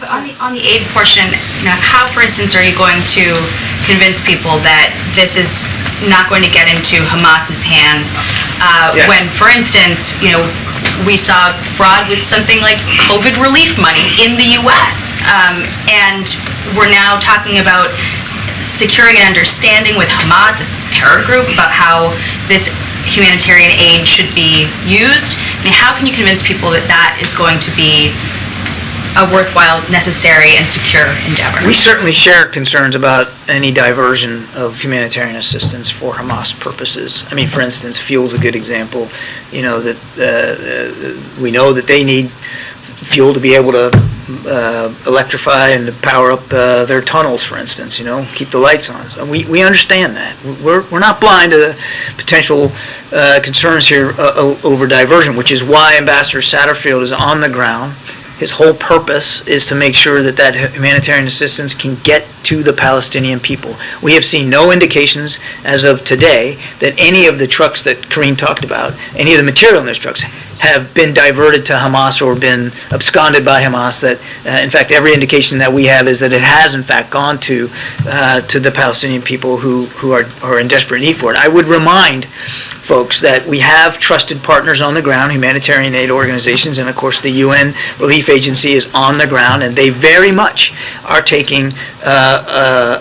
But on the aid portion, how, for instance, are you going to convince people that this is not going to get into Hamas's hands when, for instance, we saw fraud with something like COVID relief money in the U.S. And we're now talking about securing an understanding with Hamas, a terror group, about how this humanitarian aid should be used. I mean, how can you convince people that that is going to be a worthwhile, necessary, and secure endeavor? We certainly share concerns about any diversion of humanitarian assistance for Hamas purposes. I mean, for instance, fuel's a good example. That we know that they need fuel to be able to electrify and to power up their tunnels, for instance. Keep the lights on. So we understand that. We're not blind to the potential concerns here over diversion, which is why Ambassador Satterfield is on the ground. His whole purpose is to make sure that humanitarian assistance can get to the Palestinian people. We have seen no indications as of today that any of the trucks that Karine talked about, any of the material in those trucks, have been diverted to Hamas or been absconded by Hamas. That, in fact, every indication that we have is that it has, in fact, gone to the Palestinian people who are in desperate need for it. I would remind folks that we have trusted partners on the ground, humanitarian aid organizations, and of course the UN Relief Agency is on the ground, and they very much are taking a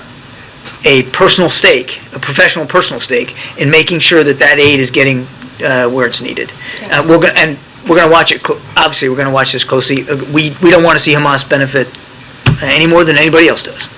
personal stake, a professional personal stake, in making sure that aid is getting where it's needed. We're going to watch it. Obviously, we're going to watch this closely. We don't want to see Hamas benefit any more than anybody else does.